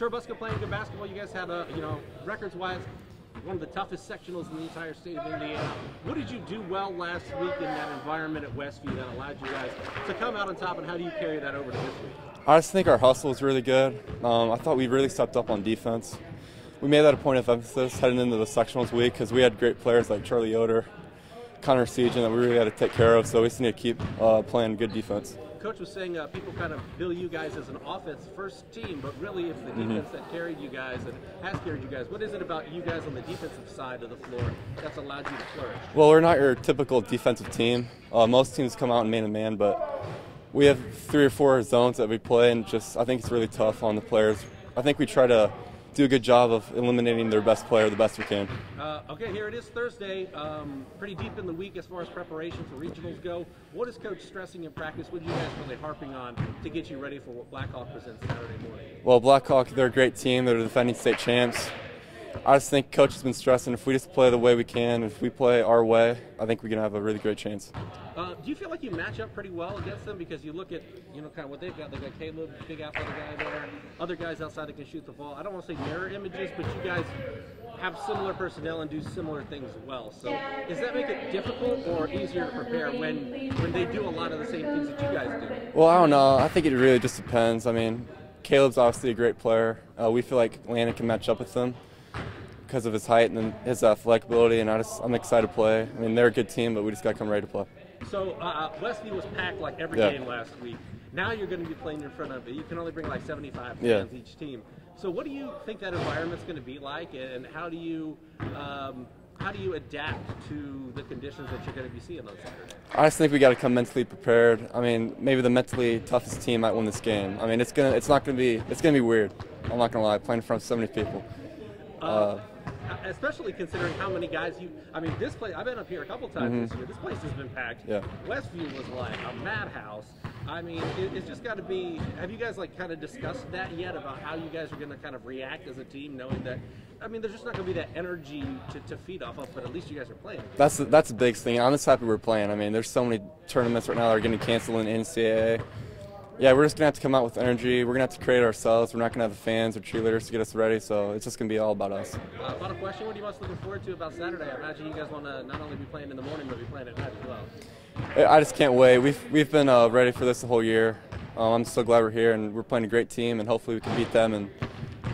Churubusco playing good basketball. You guys had records-wise, one of the toughest sectionals in the entire state of Indiana. What did you do well last week in that environment at Westview that allowed you guys to come out on top, and how do you carry that over to this week? I just think our hustle was really good. I thought we really stepped up on defense. We made that a point of emphasis heading into the sectionals week because we had great players like Charlie Yoder, Connor Siegen that we really had to take care of, so we just need to keep playing good defense. Coach was saying people kind of bill you guys as an offense-first team, but really it's the defense that carried you guys and has carried you guys. What is it about you guys on the defensive side of the floor that's allowed you to flourish? Well, we're not your typical defensive team. Most teams come out in man-to-man, but we have 3 or 4 zones that we play, and I think it's really tough on the players. I think we try to do a good job of eliminating their best player the best we can. Okay, here it is Thursday. Pretty deep in the week as far as preparation for regionals go. What is Coach stressing in practice? What are you guys really harping on to get you ready for what Blackhawk presents Saturday morning? Well, Blackhawk, they're a great team. They're the defending state champs. I just think Coach has been stressing if we just play the way we can, if we play our way, I think we can have a really great chance. Do you feel like you match up pretty well against them? Because you look at, kind of what they've got. They've got Caleb, big athletic guy there, other guys outside that can shoot the ball. I don't want to say mirror images, but you guys have similar personnel and do similar things well. So does that make it difficult or easier to prepare when they do a lot of the same things that you guys do? Well, I don't know. I think it really just depends. I mean, Caleb's obviously a great player. We feel like Landon can match up with them because of his height and his athletic ability, and I'm excited to play. I mean, they're a good team, but we just got to come ready to play. So Westview was packed like every game last week. Now you're going to be playing in front of it. You can only bring like 75 fans each team. So what do you think that environment's going to be like, and how do you adapt to the conditions that you're going to be seeing on Saturday? I just think we got to come mentally prepared. I mean, maybe the mentally toughest team might win this game. I mean, it's going to be weird. I'm not going to lie, playing in front of 70 people. Especially considering how many guys this place, I've been up here a couple times this year. This place has been packed. Yeah. Westview was like a madhouse. I mean, it's just got to be, have you guys kind of discussed that yet about how you guys are going to kind of react as a team, knowing that, there's just not going to be that energy to feed off of, but at least you guys are playing. That's the big thing. I'm just happy we're playing. I mean, there's so many tournaments right now that are getting canceled in NCAA. Yeah, we're just going to have to come out with energy. We're going to have to create ourselves. We're not going to have the fans or cheerleaders to get us ready, so it's just going to be all about us. Final question, what are you most looking forward to about Saturday? I imagine you guys want to not only be playing in the morning, but be playing at night as well. I just can't wait. We've been ready for this the whole year. I'm so glad we're here, and we're playing a great team, and hopefully we can beat them and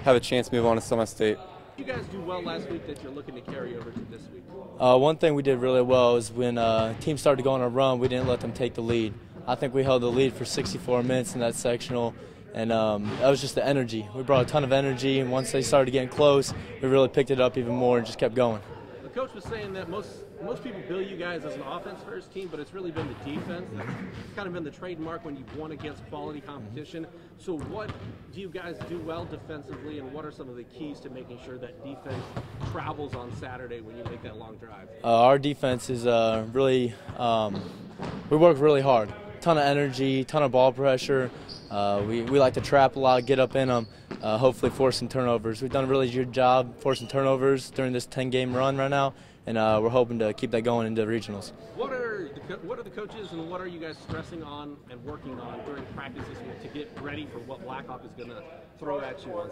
have a chance to move on to semi-state. You guys do well last week that you're looking to carry over to this week? One thing we did really well is when teams started to go on a run, we didn't let them take the lead. I think we held the lead for 64 minutes in that sectional, and that was just the energy. We brought a ton of energy, and once they started getting close, we really picked it up even more and just kept going. The coach was saying that most people bill you guys as an offense-first team, but it's really been the defense. That's kind of been the trademark when you've won against quality competition. So what do you guys do well defensively, and what are some of the keys to making sure that defense travels on Saturday when you make that long drive? Our defense is really we work really hard. Ton of energy, ton of ball pressure. We like to trap a lot, get up in them, hopefully force some turnovers. We've done a really good job forcing turnovers during this 10-game run right now, and we're hoping to keep that going into regionals. What are the coaches and what are you guys stressing on and working on during practice this week to get ready for what Blackhawk is going to throw at you on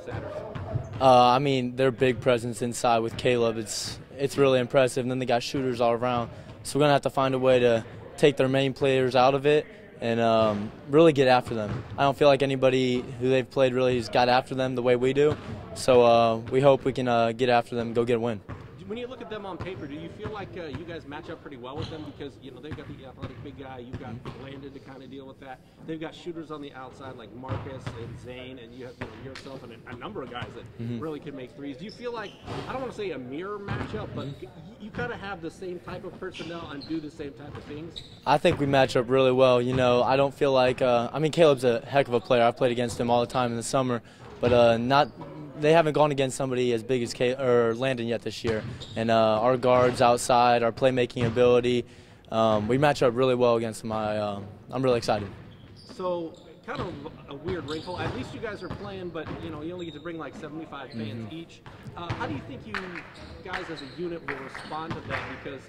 Saturday? Their big presence inside with Caleb, it's really impressive, and then they got shooters all around. So we're going to have to find a way to take their main players out of it and really get after them. I don't feel like anybody who they've played really has got after them the way we do. So we hope we can get after them and go get a win. When you look at them on paper, do you feel like you guys match up pretty well with them? Because they've got the athletic big guy, you've got Landon to kind of deal with that. They've got shooters on the outside like Marcus and Zane, and you have yourself and a number of guys that really can make threes. Do you feel like, I don't want to say a mirror matchup, but you kind of have the same type of personnel and do the same type of things? I think we match up really well. I don't feel like Caleb's a heck of a player. I've played against him all the time in the summer, but they haven't gone against somebody as big as Landon yet this year. And our guards outside, our playmaking ability, we match up really well against them. I'm really excited. So kind of a weird wrinkle. At least you guys are playing, but you only get to bring like 75 fans each. How do you think you guys as a unit will respond to that? Because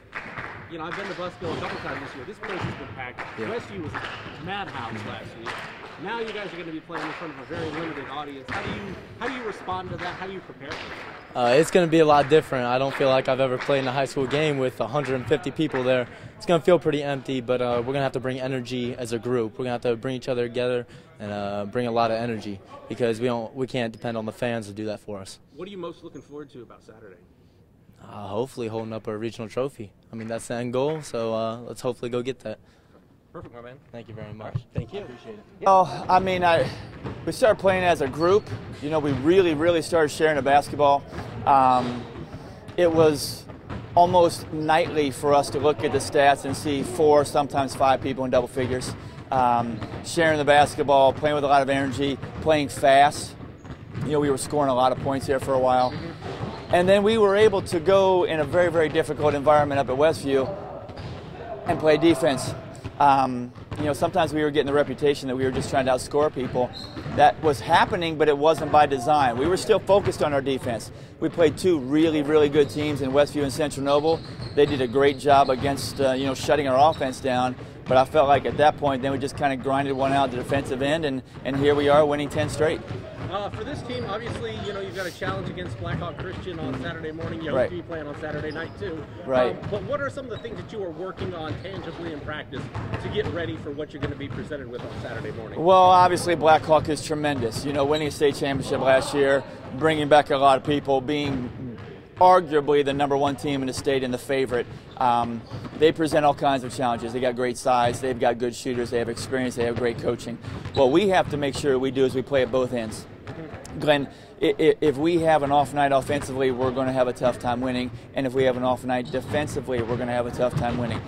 I've been to Busco a couple times this year. This place has been packed. Westview was a madhouse last week. Now you guys are going to be playing in front of a very limited audience. How do you respond to that? How do you prepare for that? It's going to be a lot different. I don't feel like I've ever played in a high school game with 150 people there. It's going to feel pretty empty, but we're going to have to bring energy as a group. We're going to have to bring each other together and bring a lot of energy because we can't depend on the fans to do that for us. What are you most looking forward to about Saturday? Hopefully holding up a regional trophy. I mean, that's the end goal, so let's hopefully go get that. Perfect, my man. Thank you very much. Right, thank you. I appreciate it. Oh, I mean, we started playing as a group. You know, we really started sharing the basketball. It was almost nightly for us to look at the stats and see 4, sometimes 5 people in double figures. Sharing the basketball, playing with a lot of energy, playing fast. You know, we were scoring a lot of points here for a while. And then we were able to go in a very difficult environment up at Westview and play defense. You know, sometimes we were getting the reputation that we were just trying to outscore people. That was happening, but it wasn't by design. We were still focused on our defense. We played 2 really good teams in Westview and Central Noble. They did a great job against, you know, shutting our offense down. But I felt like at that point, then we just kind of grinded one out the defensive end, and here we are winning 10 straight. For this team, obviously, you know, you've got a challenge against Blackhawk Christian on Saturday morning. You hope to be playing on Saturday night, too. Right. But what are some of the things that you are working on tangibly in practice to get ready for what you're going to be presented with on Saturday morning? Well, obviously, Blackhawk is tremendous. You know, winning a state championship last year, bringing back a lot of people, being arguably the #1 team in the state and the favorite. They present all kinds of challenges. They got great size, they've got good shooters, they have experience, they have great coaching. What we have to make sure we do is we play at both ends. Glenn, if we have an off night offensively, we're going to have a tough time winning, and if we have an off night defensively, we're going to have a tough time winning.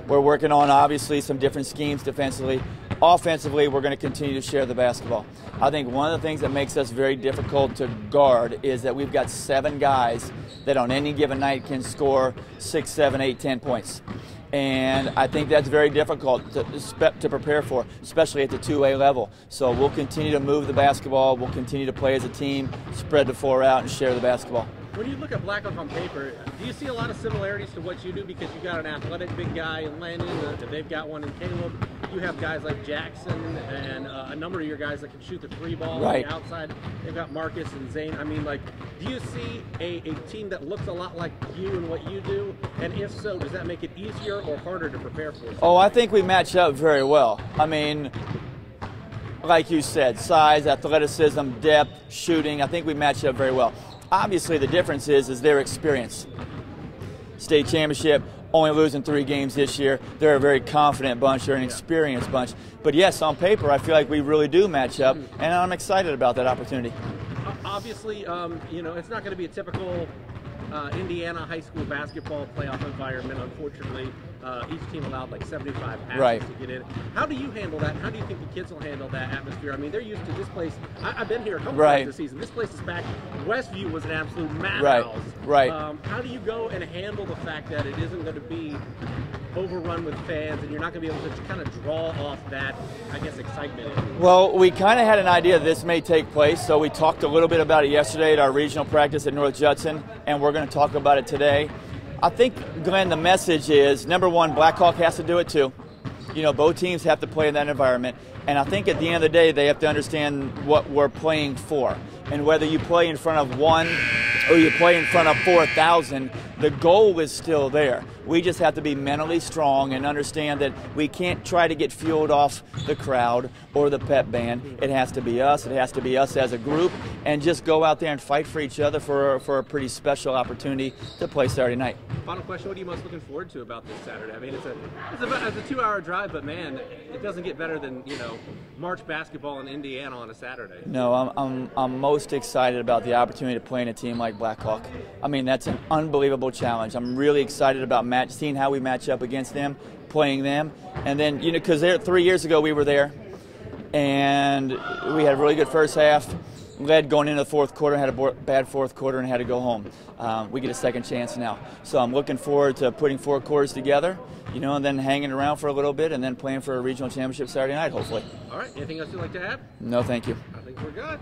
We're working on, obviously, some different schemes defensively. Offensively, we're going to continue to share the basketball. I think one of the things that makes us very difficult to guard is that we've got 7 guys that on any given night can score 6, 7, 8, 10 points. And I think that's very difficult to prepare for, especially at the 2A level. So we'll continue to move the basketball, we'll continue to play as a team, spread the floor out, and share the basketball. When you look at Blackhawk on paper, do you see a lot of similarities to what you do because you've got an athletic big guy in Landon, they've got one in Caleb, you have guys like Jackson and a number of your guys that can shoot the 3 ball on the outside, they've got Marcus and Zane. I mean, like, do you see a team that looks a lot like you and what you do? And if so, does that make it easier or harder to prepare for? Oh, I think we match up very well. I mean, like you said, size, athleticism, depth, shooting, I think we match up very well. Obviously, the difference is their experience. State championship, only losing 3 games this year. They're a very confident bunch. They're an experienced bunch. But yes, on paper, I feel like we really do match up, and I'm excited about that opportunity. Obviously, you know, it's not going to be a typical Indiana high school basketball playoff environment. Unfortunately, each team allowed like 75 passes to get in. How do you handle that? How do you think the kids will handle that atmosphere? I mean, they're used to this place. I've been here a couple times this season. This place is packed. Westview was an absolute madhouse. How do you go and handle the fact that it isn't going to be overrun with fans and you're not going to be able to kind of draw off that, I guess, excitement? Well, we kind of had an idea this may take place, so we talked a little bit about it yesterday at our regional practice at North Judson, and we're going to talk about it today. I think, Glenn, the message is, #1, Blackhawk has to do it too. You know, both teams have to play in that environment. And I think at the end of the day, they have to understand what we're playing for. And whether you play in front of 1 or you play in front of 4,000, the goal is still there. We just have to be mentally strong and understand that we can't try to get fueled off the crowd or the pep band. It has to be us. It has to be us as a group, and just go out there and fight for each other for a pretty special opportunity to play Saturday night. Final question, what are you most looking forward to about this Saturday? I mean, it's a 2-hour drive, but man, it doesn't get better than, you know, March basketball in Indiana on a Saturday. No, I'm most excited about the opportunity to play in a team like Blackhawk. I mean, that's an unbelievable challenge. I'm really excited about seeing how we match up against them, playing them, and then, you know, because 3 years ago we were there, and we had a really good first half, led going into the fourth quarter, had a bad fourth quarter, and had to go home. We get a second chance now. So I'm looking forward to putting 4 quarters together, you know, and then hanging around for a little bit, and then playing for a regional championship Saturday night, hopefully. All right, anything else you'd like to add? No, thank you. I think we're good.